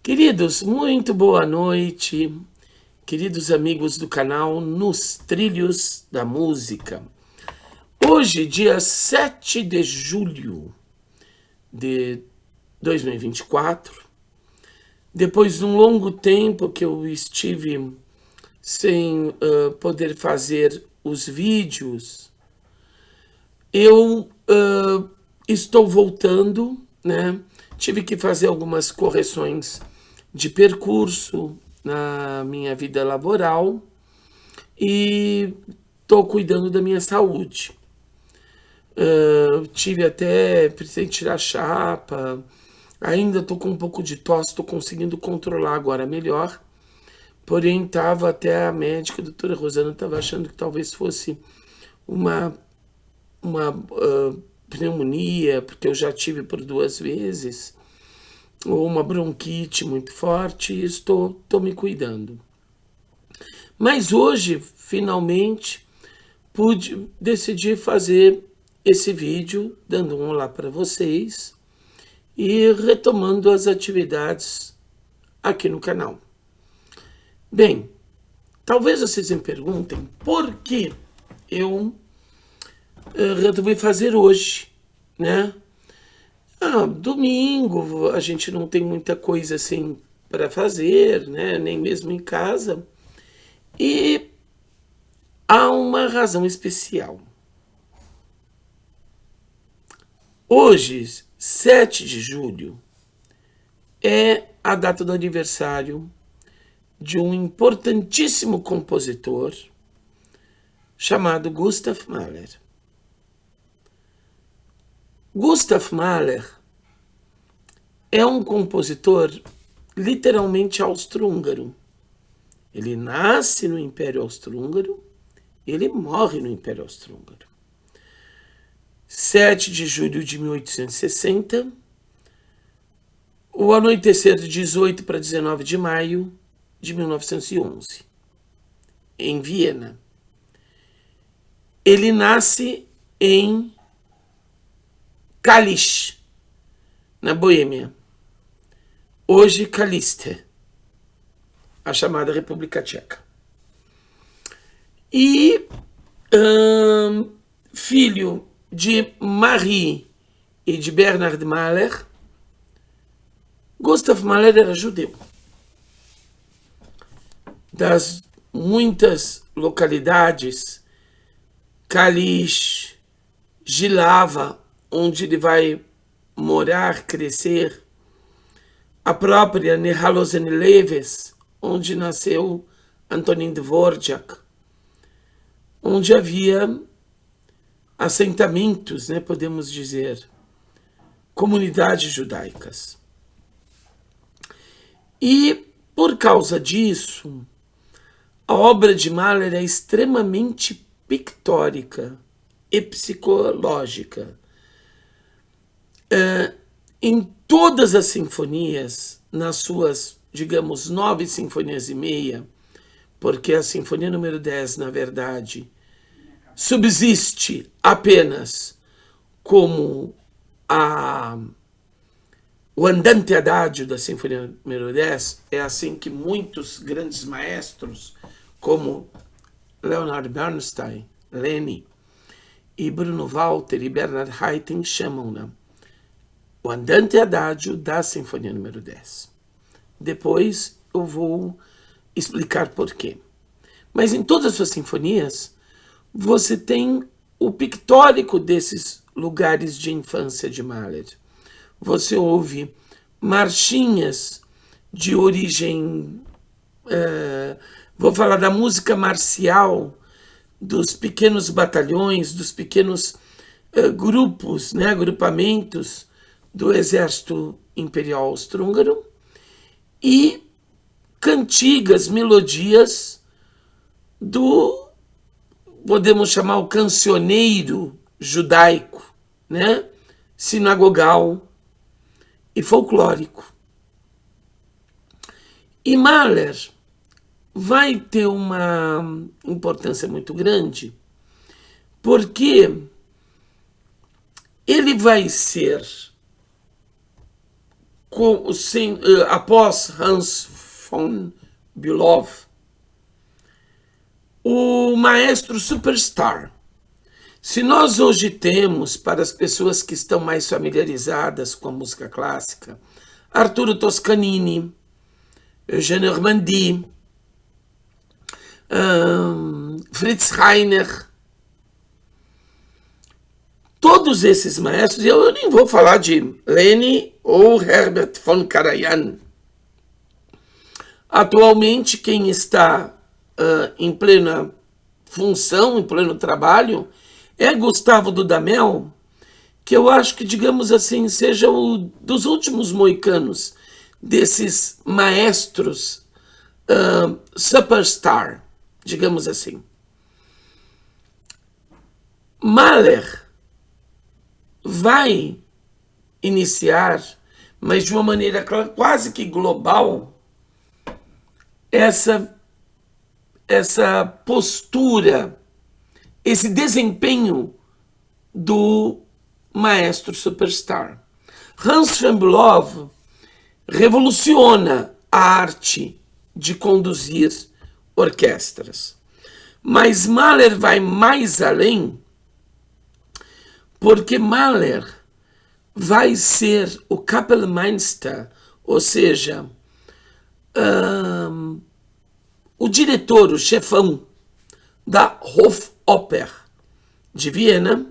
Queridos, muito boa noite, queridos amigos do canal Nos Trilhos da Música. Hoje, dia 7 de julho de 2024, depois de um longo tempo que eu estive sem poder fazer os vídeos, eu estou voltando, né? Tive que fazer algumas correções de percurso na minha vida laboral e estou cuidando da minha saúde. Precisei tirar chapa, ainda estou com um pouco de tosse, estou conseguindo controlar agora melhor, porém até a médica, a doutora Rosana, estava achando que talvez fosse uma pneumonia, porque eu já tive por 2 vezes, ou uma bronquite muito forte, e estou me cuidando. Mas hoje, finalmente, decidi fazer esse vídeo, dando um olá para vocês e retomando as atividades aqui no canal. Bem, talvez vocês me perguntem por que eu resolvi fazer hoje, né? Domingo, a gente não tem muita coisa assim para fazer, né? Nem mesmo em casa. E há uma razão especial. Hoje, 7 de julho, é a data do aniversário de um importantíssimo compositor chamado Gustav Mahler. Gustav Mahler é um compositor literalmente austro-húngaro. Ele nasce no Império Austro-Húngaro e ele morre no Império Austro-Húngaro. 7 de julho de 1860, o anoitecer de 18 para 19 de maio de 1911, em Viena. Ele nasce em Kalisz, na Boêmia, hoje Kalisz, a chamada República Tcheca. E filho de Marie e de Bernhard Mahler, Gustav Mahler era judeu. Das muitas localidades, Kalisz, Jihlava, onde ele vai morar, crescer, a própria Nehalosene-Leves, onde nasceu Antonin Dvorak, onde havia assentamentos, né, podemos dizer, comunidades judaicas. E, por causa disso, a obra de Mahler é extremamente pictórica e psicológica. Em todas as sinfonias, nas suas, digamos, 9 sinfonias e meia, porque a sinfonia número 10, na verdade, subsiste apenas como o andante adágio da sinfonia número 10, é assim que muitos grandes maestros, como Leonard Bernstein, Leni, e Bruno Walter e Bernhard Haitink chamam-na o andante adágio da sinfonia número 10. Depois eu vou explicar por quê. Mas em todas as suas sinfonias, você tem o pictórico desses lugares de infância de Mahler. Você ouve marchinhas de origem, vou falar da música marcial, dos pequenos batalhões, dos pequenos grupos, né, agrupamentos do Exército Imperial Austro-Húngaro, e cantigas, melodias do, podemos chamar, o cancioneiro judaico, né, sinagogal e folclórico. E Mahler vai ter uma importância muito grande, porque ele vai ser após Hans von Bülow, o maestro superstar. Se nós hoje temos, para as pessoas que estão mais familiarizadas com a música clássica, Arturo Toscanini, Eugène Ormandy, Fritz Reiner, todos esses maestros, eu nem vou falar de Leni ou Herbert von Karajan. Atualmente, quem está em plena função, em pleno trabalho, é Gustavo Dudamel, que eu acho que, digamos assim, seja o dos últimos moicanos desses maestros superstar, digamos assim. Mahler vai iniciar, mas de uma maneira quase que global, essa postura, esse desempenho do maestro superstar. Hans von Bülow revoluciona a arte de conduzir orquestras. Mas Mahler vai mais além, porque Mahler vai ser o Kapellmeister, ou seja, o diretor, o chefão da Hofoper de Viena,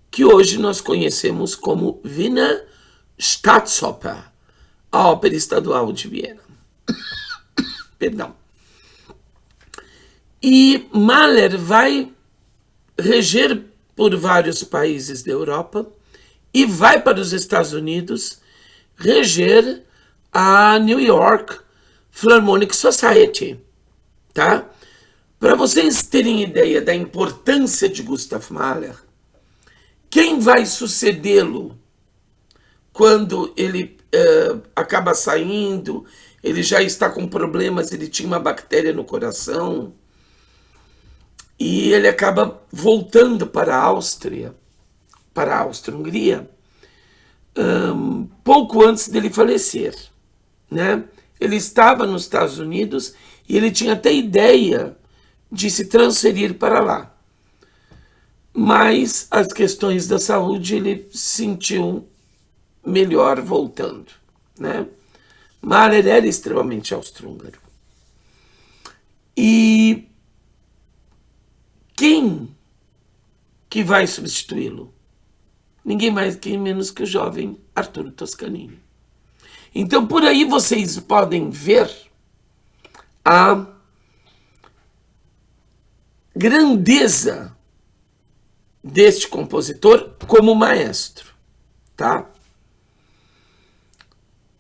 que hoje nós conhecemos como Wiener Staatsoper, a Ópera Estadual de Viena. Perdão. E Mahler vai reger por vários países da Europa e vai para os Estados Unidos reger a New York Philharmonic Society, tá? Para vocês terem ideia da importância de Gustav Mahler, quem vai sucedê-lo quando ele acaba saindo, ele já está com problemas, ele tinha uma bactéria no coração, e ele acaba voltando para a Áustria, para a Áustria-Hungria, pouco antes dele falecer, né? Ele estava nos Estados Unidos e ele tinha até ideia de se transferir para lá. Mas as questões da saúde ele sentiu melhor voltando, né? Mahler era extremamente austro-húngaro. E quem que vai substituí-lo? Ninguém mais, quem menos que o jovem Arturo Toscanini. Então, por aí vocês podem ver a grandeza deste compositor como maestro, tá?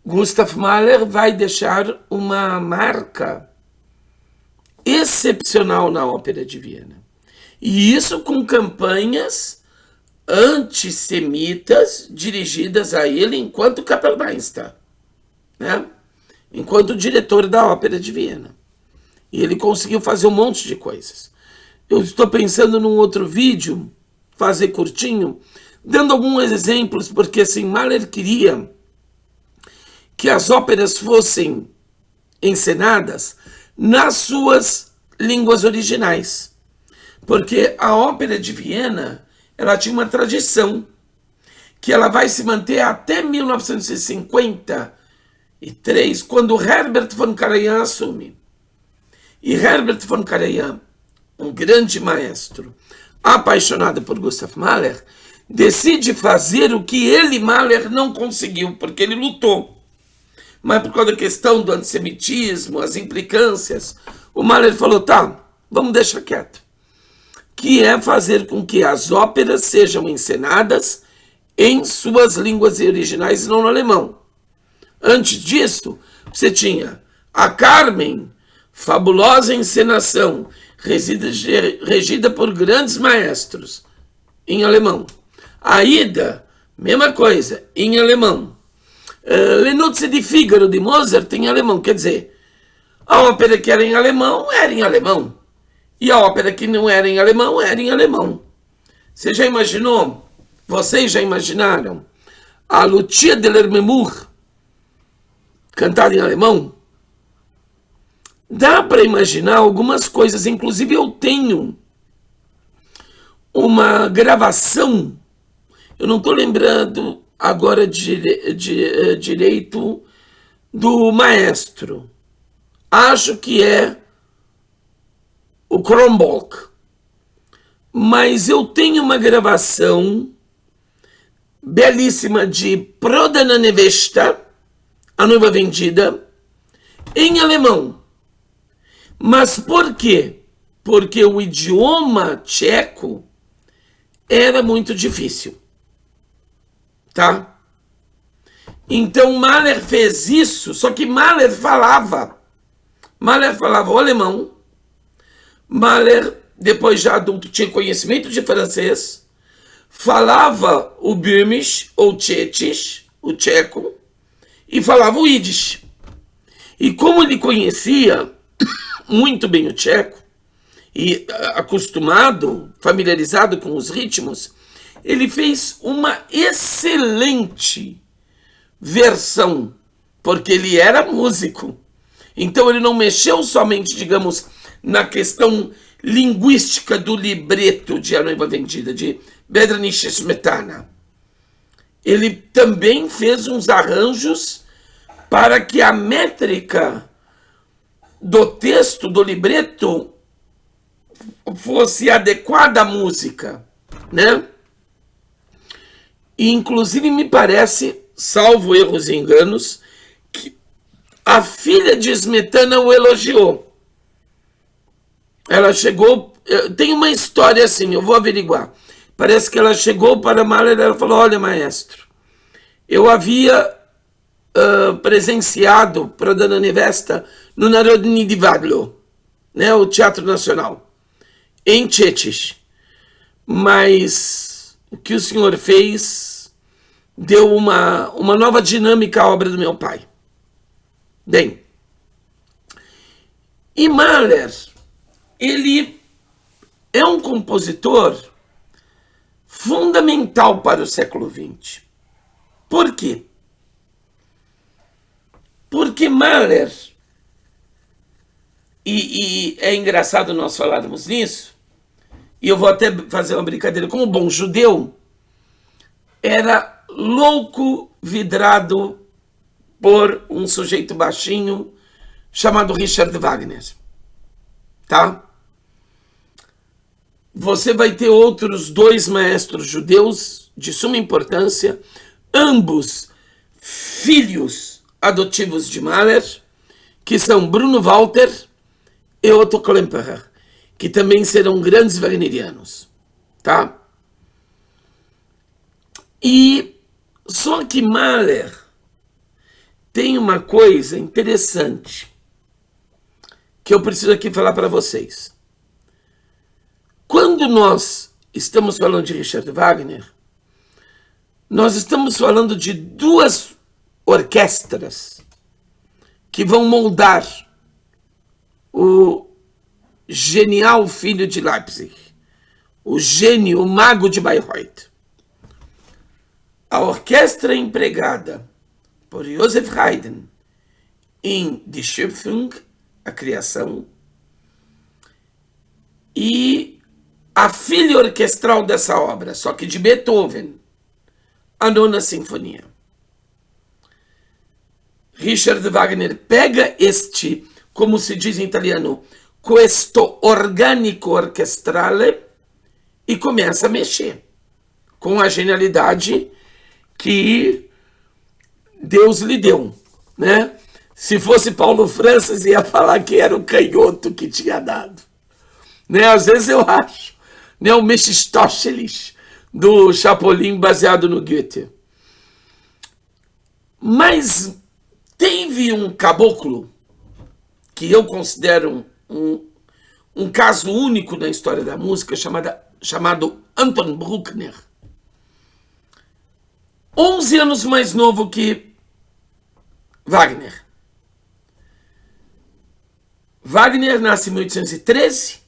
Gustav Mahler vai deixar uma marca excepcional na Ópera de Viena. E isso com campanhas antissemitas dirigidas a ele enquanto Kapellmeister, né? Enquanto diretor da Ópera de Viena. E ele conseguiu fazer um monte de coisas. Eu estou pensando num outro vídeo, fazer curtinho, dando alguns exemplos, porque assim, Mahler queria que as óperas fossem encenadas nas suas línguas originais. Porque a Ópera de Viena, ela tinha uma tradição que ela vai se manter até 1953, quando Herbert von Karajan assume. E Herbert von Karajan, um grande maestro, apaixonado por Gustav Mahler, decide fazer o que ele, Mahler, não conseguiu, porque ele lutou. Mas por causa da questão do antissemitismo, as implicâncias, o Mahler falou, tá, vamos deixar quieto. Que é fazer com que as óperas sejam encenadas em suas línguas originais e não no alemão. Antes disso, você tinha a Carmen, fabulosa encenação, regida por grandes maestros, em alemão. A Aida, mesma coisa, em alemão. Le Nozze di Figaro, de Mozart, em alemão. Quer dizer, a ópera que era em alemão, era em alemão. E a ópera que não era em alemão, era em alemão. Você já imaginou? Vocês já imaginaram? A Lucia de Lermemur, cantado em alemão, dá para imaginar algumas coisas. Inclusive eu tenho uma gravação, eu não estou lembrando agora direito do maestro. Acho que é o Kronbolk. Mas eu tenho uma gravação belíssima de Prodana Nevesta, a noiva vendida, em alemão. Mas por quê? Porque o idioma tcheco era muito difícil, tá? Então Mahler fez isso, só que Mahler falava o alemão. Mahler, depois já adulto, tinha conhecimento de francês, falava o böhmisch ou tchechisch, o tcheco, e falava o yiddish. E como ele conhecia muito bem o tcheco, e acostumado, familiarizado com os ritmos, ele fez uma excelente versão, porque ele era músico. Então ele não mexeu somente, digamos, na questão linguística do libreto de A Noiva Vendida, de Bedřich Smetana. Ele também fez uns arranjos para que a métrica do texto, do libreto, fosse adequada à música, né? E, inclusive, me parece, salvo erros e enganos, que a filha de Smetana o elogiou. Ela chegou... Tem uma história assim, eu vou averiguar. Parece que ela chegou para Mahler e ela falou: olha, maestro, eu havia presenciado Prodana Nevesta no Narodny Divadlo, né, o Teatro Nacional, em Tchechisch. Mas o que o senhor fez deu uma nova dinâmica à obra do meu pai. Bem, e Mahler, ele é um compositor fundamental para o século XX. Por quê? Porque Mahler, e é engraçado nós falarmos nisso, e eu vou até fazer uma brincadeira, como bom judeu, era louco, vidrado por um sujeito baixinho chamado Richard Wagner, tá? Você vai ter outros dois maestros judeus de suma importância, ambos filhos adotivos de Mahler, que são Bruno Walter e Otto Klemperer, que também serão grandes wagnerianos, tá? E só que Mahler tem uma coisa interessante que eu preciso aqui falar para vocês. Quando nós estamos falando de Richard Wagner, nós estamos falando de duas orquestras que vão moldar o genial filho de Leipzig, o gênio, o mago de Bayreuth. A orquestra empregada por Joseph Haydn em Die Schöpfung, a criação, e a filha orquestral dessa obra, só que de Beethoven, a Nona Sinfonia. Richard Wagner pega este, como se diz em italiano, questo organico orchestrale, e começa a mexer com a genialidade que Deus lhe deu, né? Se fosse Paulo Francis, ia falar que era o canhoto que tinha dado, né? Às vezes eu acho, né? O Mephistófeles do Chapolin baseado no Goethe. Mas teve um caboclo que eu considero um caso único na história da música, chamado Anton Bruckner. 11 anos mais novo que Wagner. Wagner nasce em 1813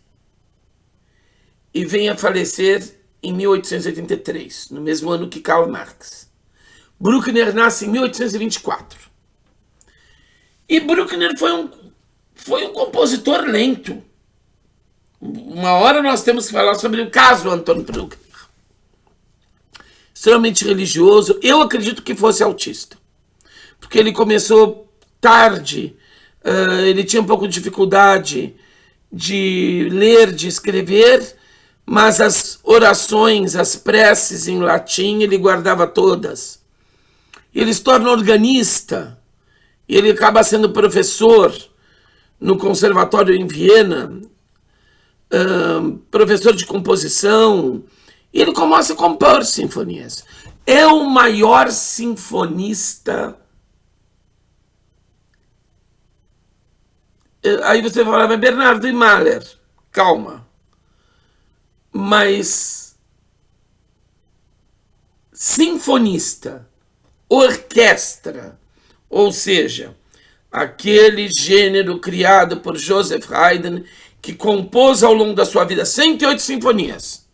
e vem a falecer em 1883, no mesmo ano que Karl Marx. Bruckner nasce em 1824. E Bruckner foi um compositor lento. Uma hora nós temos que falar sobre o caso Anton Bruckner. Extremamente religioso. Eu acredito que fosse autista. Porque ele começou tarde, ele tinha um pouco de dificuldade de ler, de escrever, mas as orações, as preces em latim, ele guardava todas. Ele se torna organista, e ele acaba sendo professor no conservatório em Viena, professor de composição, e ele começa a compor sinfonias. É o maior sinfonista. Aí você vai falar, mas Bernardo e Mahler, calma. Mas sinfonista, orquestra, ou seja, aquele gênero criado por Joseph Haydn, que compôs ao longo da sua vida 108 sinfonias.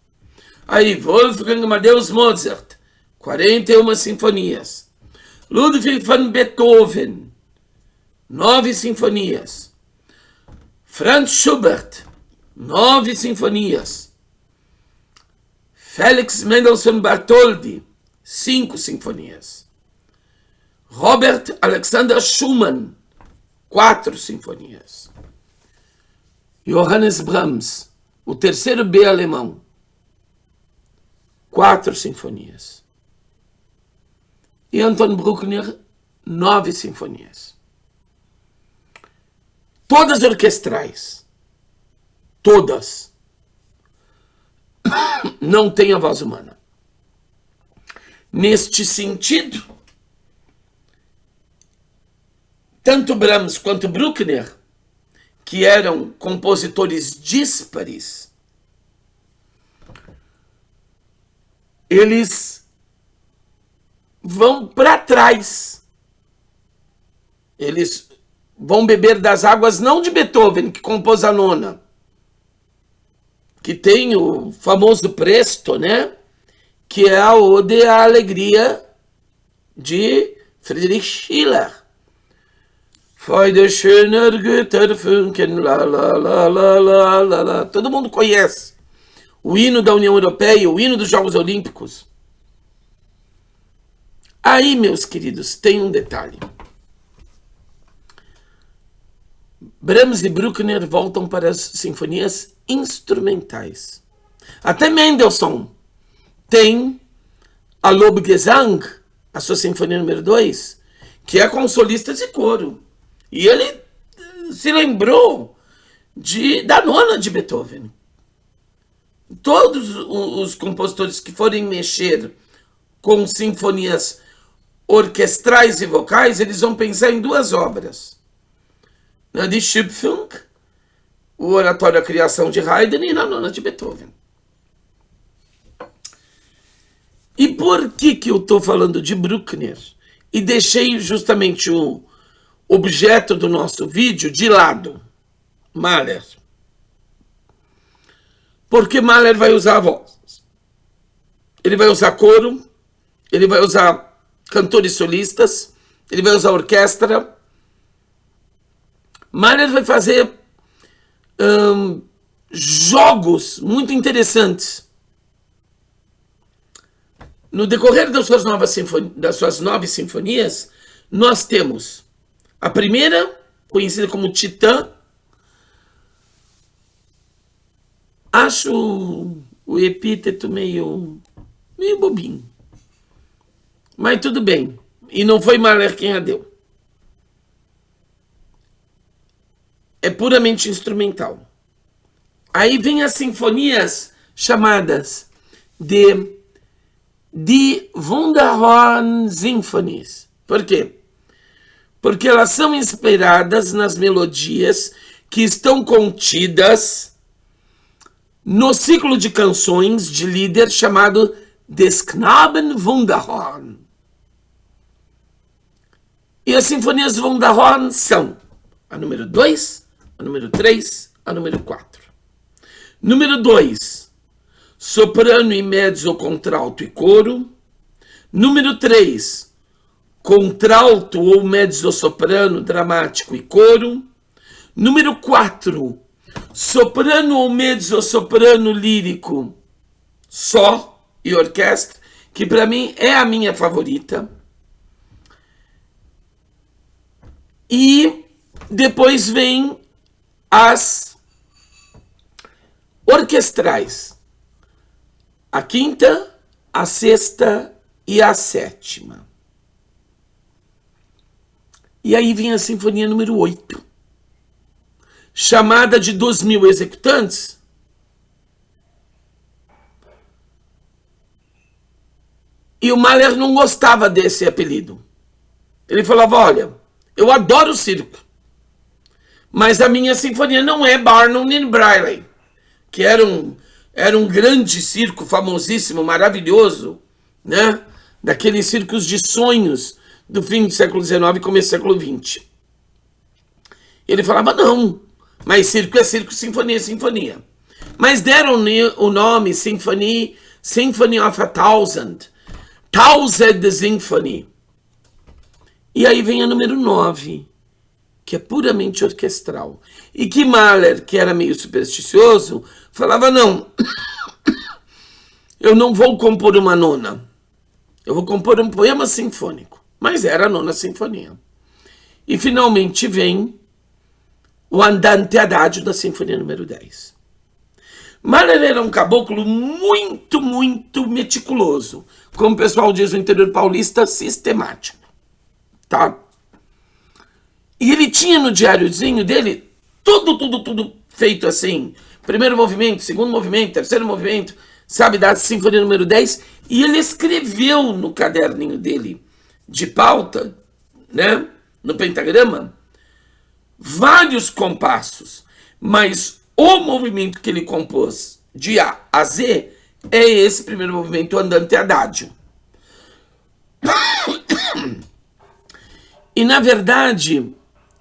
Aí, Wolfgang Amadeus Mozart, 41 sinfonias. Ludwig van Beethoven, 9 sinfonias. Franz Schubert, 9 sinfonias. Felix Mendelssohn Bartholdy, 5 sinfonias. Robert Alexander Schumann, 4 sinfonias. Johannes Brahms, o terceiro B alemão, 4 sinfonias. E Anton Bruckner, 9 sinfonias. Todas orquestrais. Todas. Não tem a voz humana. Neste sentido, tanto Brahms quanto Bruckner, que eram compositores díspares, eles vão para trás. Eles vão beber das águas não de Beethoven, que compôs a nona, que tem o famoso Presto, né? Que é a Ode à Alegria de Friedrich Schiller. Freude schöner Götterfunken, lá, lá, lá, lá, lá, lá, lá. Todo mundo conhece o hino da União Europeia, o hino dos Jogos Olímpicos. Aí, meus queridos, tem um detalhe. Brahms e Bruckner voltam para as sinfonias instrumentais. Até Mendelssohn tem a Lobgesang, a sua sinfonia número 2, que é com solistas e coro. E ele se lembrou da nona de Beethoven. Todos os compositores que forem mexer com sinfonias orquestrais e vocais, eles vão pensar em 2 obras. Na Die Schöpfung, o Oratório à Criação de Haydn, e na nona de Beethoven. E por que eu estou falando de Bruckner? E deixei justamente o objeto do nosso vídeo de lado, Mahler. Porque Mahler vai usar a voz. Ele vai usar coro, ele vai usar cantores solistas, ele vai usar orquestra. Mahler vai fazer jogos muito interessantes. No decorrer das suas 9 sinfonias, nós temos a primeira, conhecida como Titã. Acho o epíteto meio bobinho. Mas tudo bem. E não foi Mahler quem a deu. É puramente instrumental. Aí vem as sinfonias chamadas de Die Wunderhorn Symphonies. Por quê? Porque elas são inspiradas nas melodias que estão contidas no ciclo de canções de Lieder chamado Des Knaben Wunderhorn. E as sinfonias Wunderhorn são a número 2, a número 3, a número 4. Número 2, soprano e mezzo, contralto e coro. Número 3, contralto ou mezzo-soprano dramático e coro. Número 4, soprano ou mezzo-soprano lírico só e orquestra, que para mim é a minha favorita. E depois vem as orquestrais. A quinta, a sexta e a sétima. E aí vem a sinfonia número 8, chamada de 2.000 executantes. E o Mahler não gostava desse apelido. Ele falava, olha, eu adoro o circo, mas a minha sinfonia não é Barnum and Bailey, que era um grande circo famosíssimo, maravilhoso, né? Daqueles circos de sonhos do fim do século XIX e começo do século XX. Ele falava, não, mas circo é circo, sinfonia é sinfonia. Mas deram o nome Symphony of a Thousand Symphony. E aí vem a número 9, que é puramente orquestral. E que Mahler, que era meio supersticioso, falava, não, eu não vou compor uma nona, eu vou compor um poema sinfônico. Mas era a nona sinfonia. E finalmente vem o Andante Adagio da sinfonia número 10. Mahler era um caboclo muito, muito meticuloso. Como o pessoal diz no interior paulista, sistemático. Tá? E ele tinha no diáriozinho dele tudo feito assim. Primeiro movimento, segundo movimento, terceiro movimento, sabe, da sinfonia número 10. E ele escreveu no caderninho dele de pauta, né, no pentagrama, vários compassos, mas o movimento que ele compôs de A a Z é esse primeiro movimento, o Andante Adagio. E na verdade,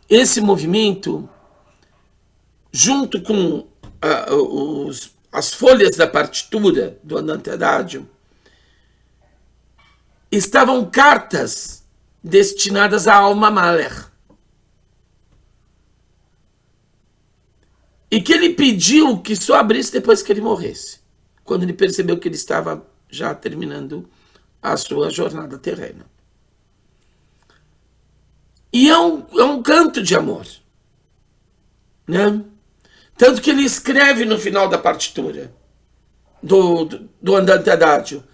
esse movimento, junto com as folhas da partitura do Andante Adagio, estavam cartas destinadas à alma Mahler. E que ele pediu que só abrisse depois que ele morresse, quando ele percebeu que ele estava já terminando a sua jornada terrena. E é um canto de amor, né? Tanto que ele escreve no final da partitura do Andante Adagio,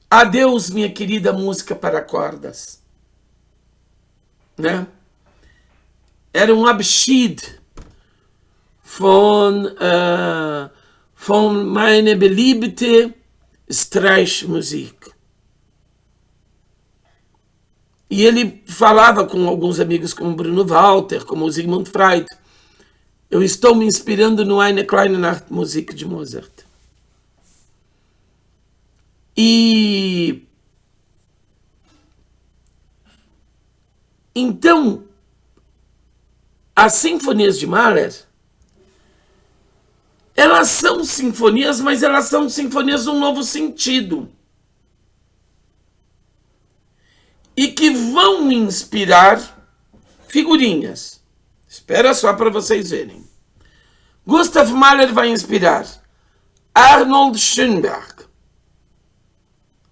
adeus, minha querida música para cordas. Né? Era um Abschied von meine beliebte Streichmusik. E ele falava com alguns amigos como Bruno Walter, como o Sigmund Freud. Eu estou me inspirando no Eine kleine Nachtmusik de Mozart. E então, as sinfonias de Mahler, elas são sinfonias, mas elas são sinfonias de um novo sentido. E que vão inspirar figurinhas. Espera só para vocês verem. Gustav Mahler vai inspirar Arnold Schoenberg,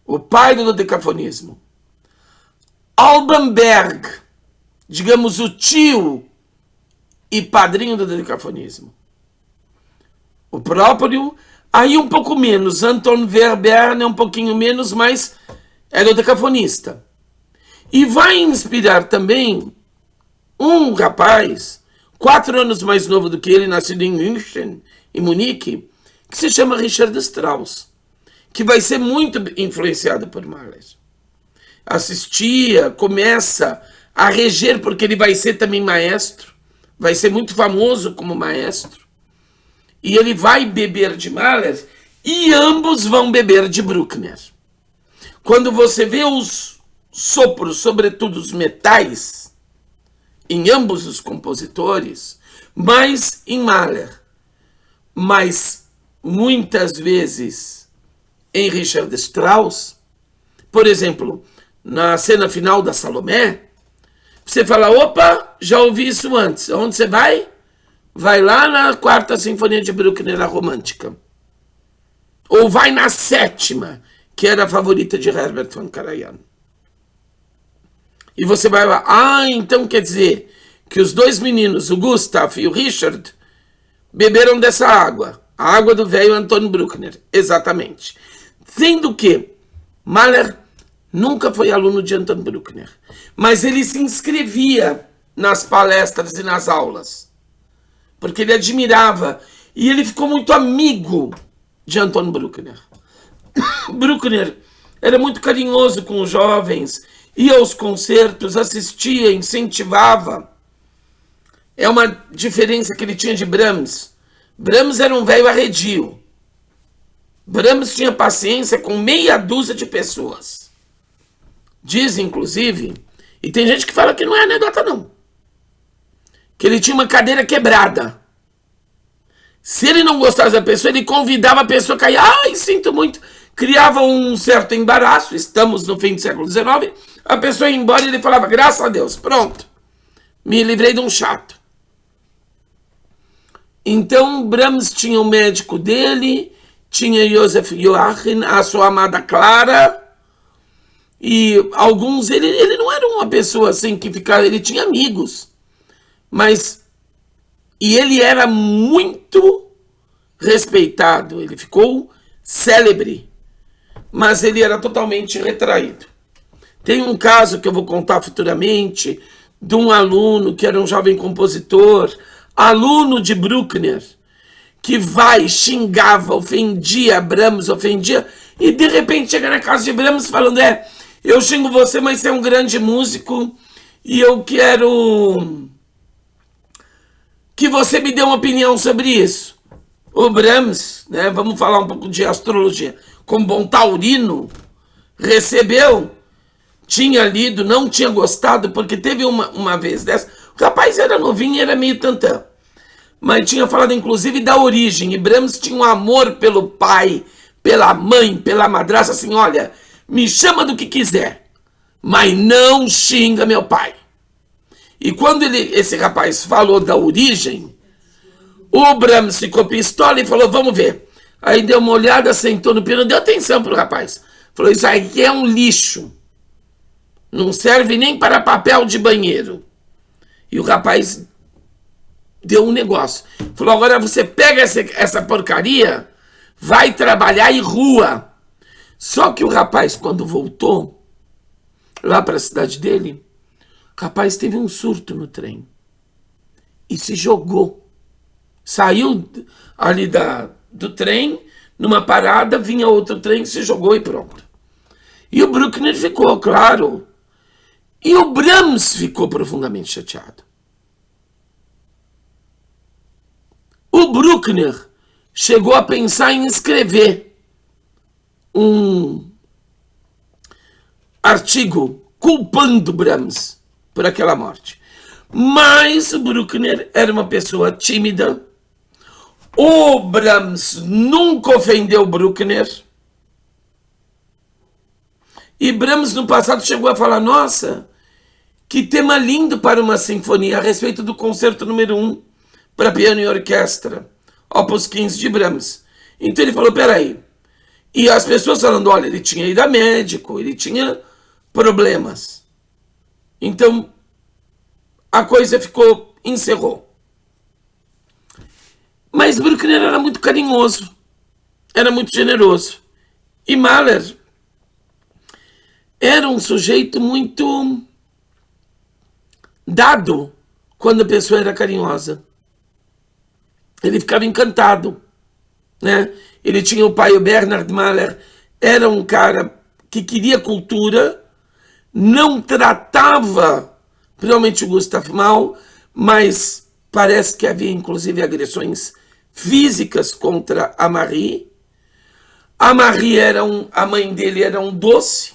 o pai do dodecafonismo. Alban Berg, digamos o tio e padrinho do dodecafonismo. O próprio, aí um pouco menos, Anton Webern é um pouquinho menos, mas é dodecafonista. E vai inspirar também um rapaz, 4 anos mais novo do que ele, nascido em München, em Munique, que se chama Richard Strauss, que vai ser muito influenciado por Mahler. Assistia, começa a reger, porque ele vai ser também maestro, vai ser muito famoso como maestro, e ele vai beber de Mahler, e ambos vão beber de Bruckner. Quando você vê os sopros, sobretudo os metais, em ambos os compositores, mais em Mahler, mas muitas vezes em Richard Strauss. Por exemplo, na cena final da Salomé, você fala, opa, já ouvi isso antes. Onde você vai? Vai lá na quarta sinfonia de Bruckner, a romântica. Ou vai na sétima, que era a favorita de Herbert von Karajan. E você vai lá, então quer dizer que os dois meninos, o Gustav e o Richard, beberam dessa água. A água do velho Anton Bruckner. Exatamente. Sendo que Mahler nunca foi aluno de Anton Bruckner, mas ele se inscrevia nas palestras e nas aulas, porque ele admirava, e ele ficou muito amigo de Anton Bruckner. Bruckner era muito carinhoso com os jovens, ia aos concertos, assistia, incentivava. É uma diferença que ele tinha de Brahms. Brahms era um velho arredio. Brahms tinha paciência com meia dúzia de pessoas. Diz, inclusive, e tem gente que fala que não é anedota não, que ele tinha uma cadeira quebrada. Se ele não gostasse da pessoa, ele convidava a pessoa a cair. Ai, sinto muito. Criava um certo embaraço. Estamos no fim do século XIX. A pessoa ia embora e ele falava, graças a Deus, pronto. Me livrei de um chato. Então, Brahms tinha o médico dele, tinha Joseph Joachim, a sua amada Clara, e alguns, ele não era uma pessoa assim que ficava, ele tinha amigos, mas, e ele era muito respeitado, ele ficou célebre, mas ele era totalmente retraído. Tem um caso que eu vou contar futuramente, de um aluno que era um jovem compositor, aluno de Bruckner, que xingava, ofendia Brahms, e de repente chega na casa de Brahms falando, eu xingo você, mas você é um grande músico, e eu quero que você me dê uma opinião sobre isso. O Brahms, né, vamos falar um pouco de astrologia, como bom taurino, recebeu, tinha lido, não tinha gostado, porque teve uma vez dessa, o rapaz era novinho e era meio tantã, mas tinha falado inclusive da origem, e Brahms tinha um amor pelo pai, pela mãe, pela madrasta, assim, olha, me chama do que quiser, mas não xinga meu pai. E quando esse rapaz falou da origem, o Brahms ficou pistola e falou, vamos ver. Aí deu uma olhada, sentou no piano, deu atenção pro rapaz. Falou, isso aqui é um lixo. Não serve nem para papel de banheiro. E o rapaz deu um negócio. Falou, agora você pega essa porcaria, vai trabalhar em rua. Só que o rapaz, quando voltou lá para a cidade dele, o rapaz teve um surto no trem. E se jogou. Saiu ali do trem, numa parada, vinha outro trem, se jogou e pronto. E o Bruckner ficou, claro. E o Brahms ficou profundamente chateado. O Bruckner chegou a pensar em escrever um artigo culpando Brahms por aquela morte. Mas o Bruckner era uma pessoa tímida. O Brahms nunca ofendeu o Bruckner. E Brahms no passado chegou a falar, nossa, que tema lindo para uma sinfonia a respeito do concerto número 1 para piano e orquestra, opus 15 de Brahms. Então ele falou, peraí. E as pessoas falando, olha, ele tinha ido a médico, ele tinha problemas. Então a coisa encerrou. Mas Bruckner era muito carinhoso, era muito generoso. E Mahler era um sujeito muito dado quando a pessoa era carinhosa. Ele ficava encantado, né? Ele tinha o pai, o Bernhard Mahler, era um cara que queria cultura, não tratava realmente o Gustav mal, mas parece que havia inclusive agressões físicas contra a Marie. A Marie a mãe dele era um doce.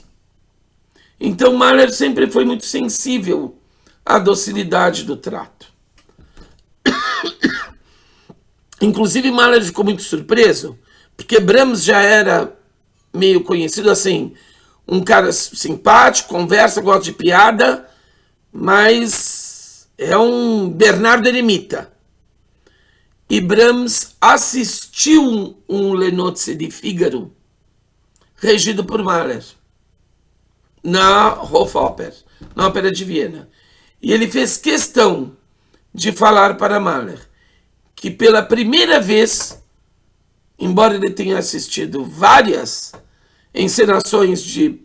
Então Mahler sempre foi muito sensível à docilidade do trato. Inclusive Mahler ficou muito surpreso, porque Brahms já era meio conhecido assim, um cara simpático, conversa, gosta de piada, mas é um Bernardo Eremita. E Brahms assistiu um Le Nozze di Figaro, regido por Mahler, na Hofoper, na Ópera de Viena. E ele fez questão de falar para Mahler que pela primeira vez, embora ele tenha assistido várias encenações de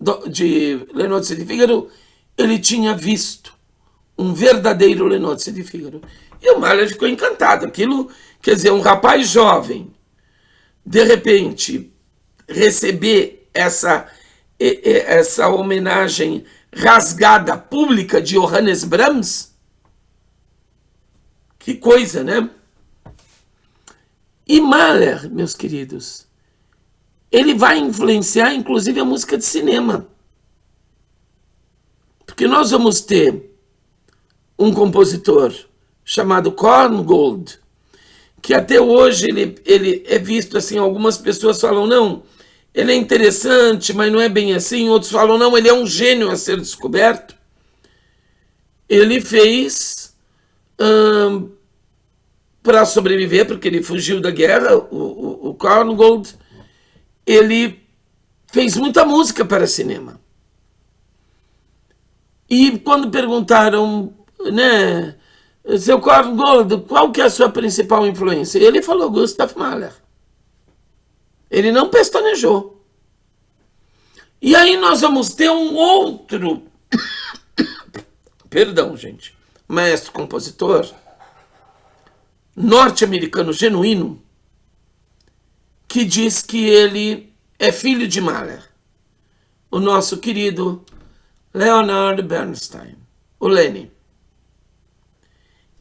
Le Nozze di Figaro, ele tinha visto um verdadeiro Le Nozze di Figaro. E o Mahler ficou encantado. Aquilo, quer dizer, um rapaz jovem, de repente, receber essa homenagem rasgada, pública de Johannes Brahms. Que coisa, né? E Mahler, meus queridos, ele vai influenciar, inclusive, a música de cinema. Porque nós vamos ter um compositor chamado Korngold, que até hoje ele é visto assim, algumas pessoas falam, não, ele é interessante, mas não é bem assim. Outros falam, não, ele é um gênio a ser descoberto. Ele fez, para sobreviver, porque ele fugiu da guerra, o Korngold, ele fez muita música para cinema. E quando perguntaram, né, seu Korngold, qual que é a sua principal influência? Ele falou Gustav Mahler. Ele não pestanejou. E aí nós vamos ter um outro, perdão, gente, maestro compositor, norte-americano genuíno, que diz que ele é filho de Mahler. O nosso querido Leonard Bernstein, o Lenny.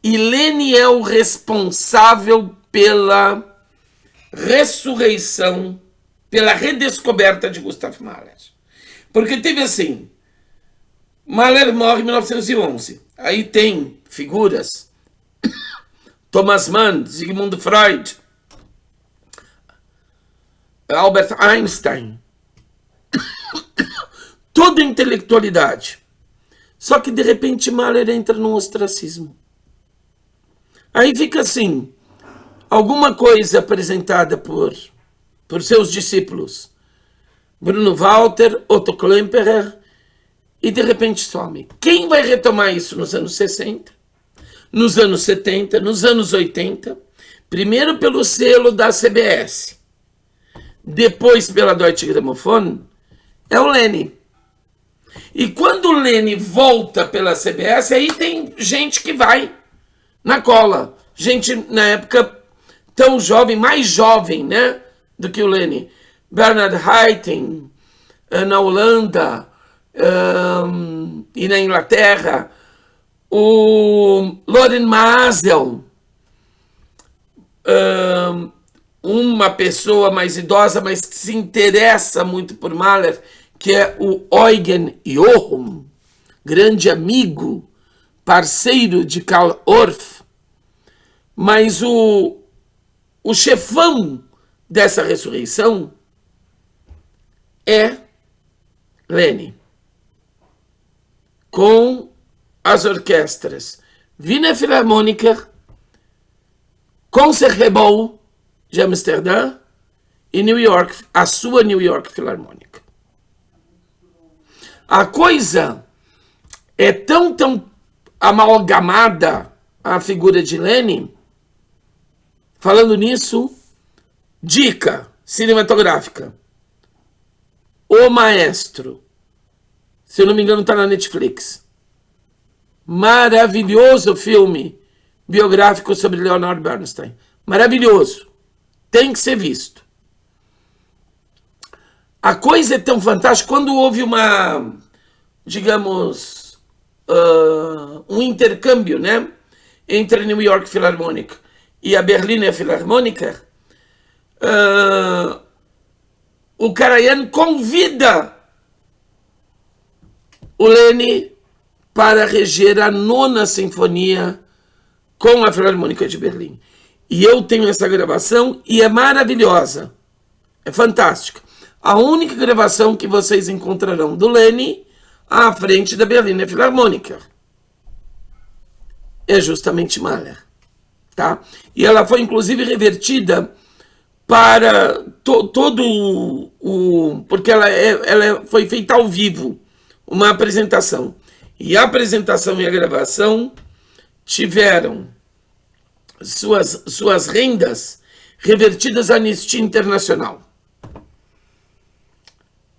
E Lenny é o responsável pela ressurreição, pela redescoberta de Gustav Mahler. Porque teve assim, Mahler morre em 1911. Aí tem figuras, Thomas Mann, Sigmund Freud, Albert Einstein, toda a intelectualidade. Só que de repente Mahler entra num ostracismo. Aí fica assim, alguma coisa apresentada por seus discípulos, Bruno Walter, Otto Klemperer, e de repente some. Quem vai retomar isso nos anos 60, nos anos 70, nos anos 80? Primeiro pelo selo da CBS, depois pela Deutsche Grammophon, é o Lenny. E quando o Lenny volta pela CBS, aí tem gente que vai na cola. Gente, na época, tão jovem, mais jovem, né, do que o Lenny. Bernard Haitink, na Holanda e na Inglaterra. O Loren Maazel, uma pessoa mais idosa, mas que se interessa muito por Mahler, que é o Eugen Jochum, grande amigo, parceiro de Karl Orff. Mas o chefão dessa ressurreição é Lenny, com as orquestras Wiener Philharmoniker, Concertgebouw de Amsterdã e New York, a sua New York Philharmonic. A coisa é tão amalgamada, a figura de Lenny. Falando nisso, dica cinematográfica. O Maestro, se eu não me engano, está na Netflix. Maravilhoso filme biográfico sobre Leonard Bernstein. Maravilhoso. Tem que ser visto. A coisa é tão fantástica. Quando houve uma, digamos, um intercâmbio, né, entre a New York Philharmonic e a Berliner Philharmoniker, o Karajan convida o Lenny para reger a 9ª Sinfonia com a Filarmônica de Berlim. E eu tenho essa gravação e é maravilhosa. É fantástica. A única gravação que vocês encontrarão do Leni à frente da Berliner Philharmoniker é justamente Mahler, tá? E ela foi inclusive revertida para todo porque ela foi feita ao vivo, uma apresentação. E a apresentação e a gravação tiveram suas rendas revertidas à Anistia Internacional.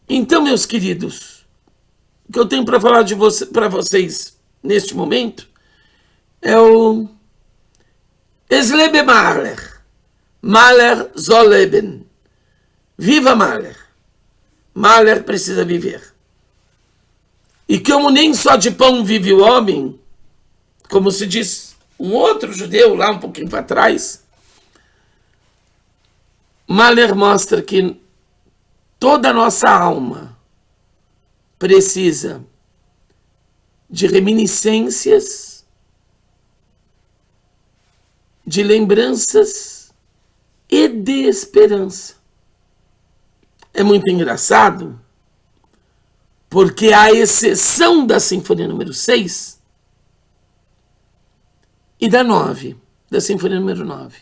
Então, meus queridos, o que eu tenho para falar para vocês neste momento é o Es lebe Mahler. Mahler soll leben. Viva Mahler. Mahler precisa viver. E como nem só de pão vive o homem, como se diz um outro judeu lá um pouquinho para trás, Mahler mostra que toda a nossa alma precisa de reminiscências, de lembranças e de esperança. É muito engraçado, porque à exceção da Sinfonia número 6 e da 9, da Sinfonia número 9,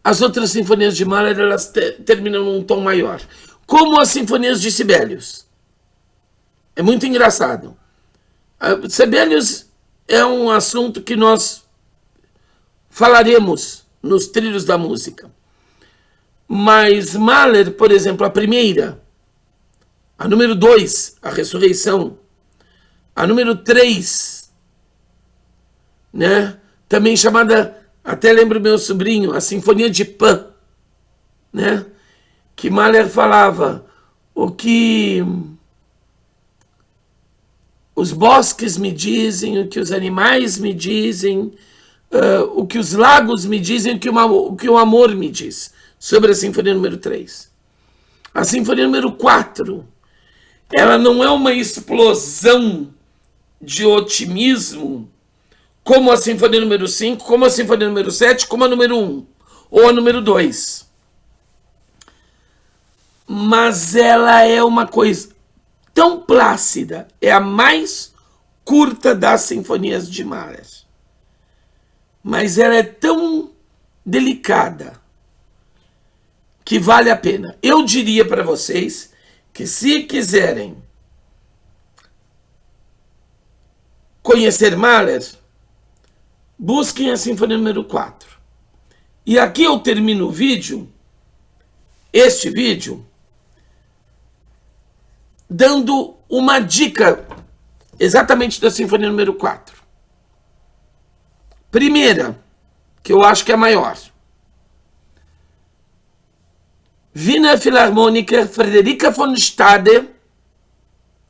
as outras sinfonias de Mahler, elas terminam num tom maior, como as sinfonias de Sibelius. É muito engraçado. Sibelius é um assunto que nós falaremos nos trilhos da música. Mas Mahler, por exemplo, a primeira, a número 2, a Ressurreição, a número 3, né? Também chamada, até lembro meu sobrinho, a Sinfonia de Pan, né? Que Mahler falava o que os bosques me dizem, o que os animais me dizem, o que os lagos me dizem, o que o amor me diz, sobre a Sinfonia número 3. A Sinfonia número 4, ela não é uma explosão de otimismo como a Sinfonia número 5, como a Sinfonia número 7, como a número 1 ou a número 2. Mas ela é uma coisa tão plácida, é a mais curta das sinfonias de Mahler. Mas ela é tão delicada que vale a pena. Eu diria para vocês que se quiserem conhecer Mahler, busquem a Sinfonia número 4. E aqui eu termino o vídeo, este vídeo, dando uma dica exatamente da Sinfonia número 4. Primeira, que eu acho que é a maior. Wiener Philharmoniker Frederica von Stade,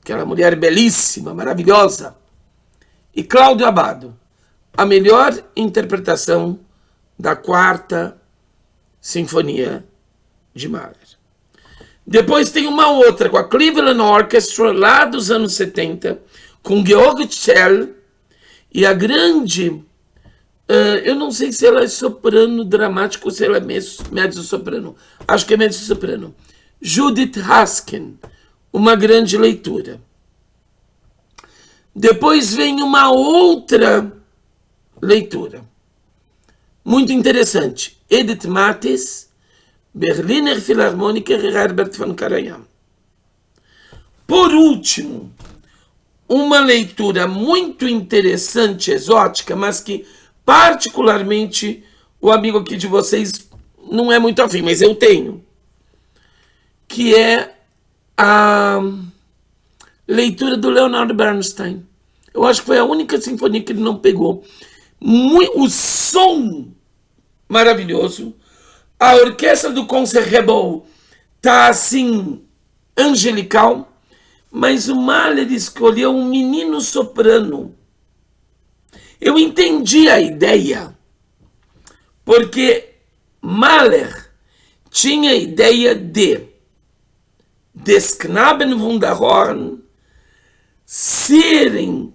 aquela mulher belíssima, maravilhosa, e Cláudio Abbado, a melhor interpretação da 4ª Sinfonia de Mahler. Depois tem uma outra com a Cleveland Orchestra, lá dos anos 70, com Georg Szell, e a grande, eu não sei se ela é soprano dramático ou se ela é mezzo-soprano, acho que é mezzo-soprano, Judith Haskin, uma grande leitura. Depois vem uma outra leitura, muito interessante, Edith Mathis, Berliner Philharmoniker e Herbert von Karajan. Por último, uma leitura muito interessante, exótica, mas que particularmente o amigo aqui de vocês não é muito afim, mas eu tenho, que é a leitura do Leonard Bernstein. Eu acho que foi a única sinfonia que ele não pegou. O som maravilhoso. A orquestra do Concertgebouw tá assim, angelical, mas o Mahler escolheu um menino soprano. Eu entendi a ideia, porque Mahler tinha a ideia de Des Knaben Wunderhorn serem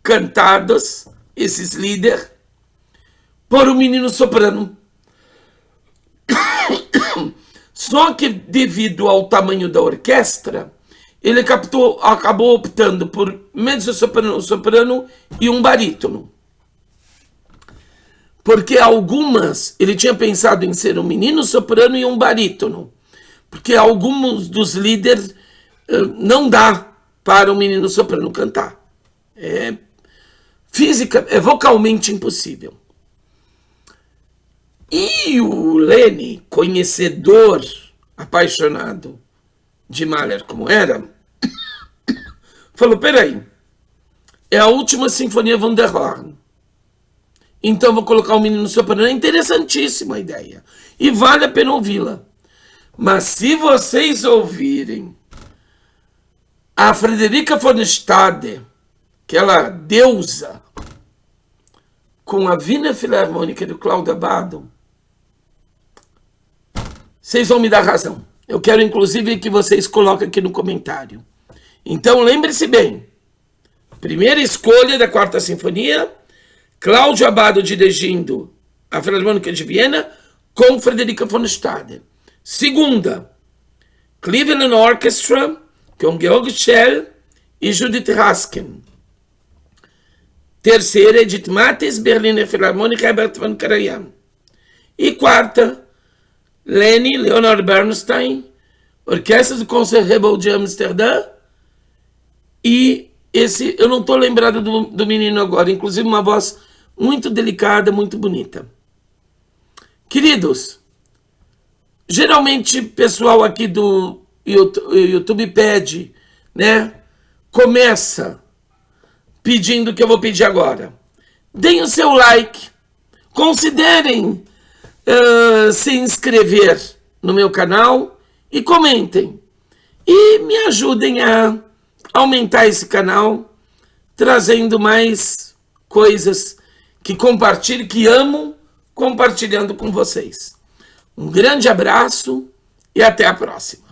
cantados, esses líderes, por um menino soprano. Só que devido ao tamanho da orquestra, ele acabou optando por mezzo-soprano, soprano e um barítono. Porque algumas, ele tinha pensado em ser um menino soprano e um barítono. Porque alguns dos líderes não dá para um menino soprano cantar. É vocalmente impossível. E o Leni, conhecedor, apaixonado de Mahler como era, falou, peraí, é a última Sinfonia von der Horn. Então vou colocar o menino soprano. É interessantíssima a ideia. E vale a pena ouvi-la. Mas se vocês ouvirem a Frederica von Stade, aquela deusa, com a Wiener Philharmonic do Claude Abbado, vocês vão me dar razão. Eu quero, inclusive, que vocês coloquem aqui no comentário. Então, lembre-se bem. Primeira escolha da Quarta Sinfonia, Claudio Abbado dirigindo a Filarmônica de Viena com Frederica von Stade. Segunda, Cleveland Orchestra com Georg Schell e Judith Raskin. Terceira, Edith Mathis, Berliner Philharmonic, Herbert von Karajan. E quarta, Leni, Leonard Bernstein, Orquestra do Conservatório de Amsterdã. E esse, eu não estou lembrado do menino agora, inclusive uma voz muito delicada, muito bonita. Queridos, geralmente o pessoal aqui do YouTube pede, né? Começa pedindo o que eu vou pedir agora. Deem o seu like, considerem se inscrever no meu canal e comentem. E me ajudem a aumentar esse canal, trazendo mais coisas que compartilho, que amo, compartilhando com vocês. Um grande abraço e até a próxima.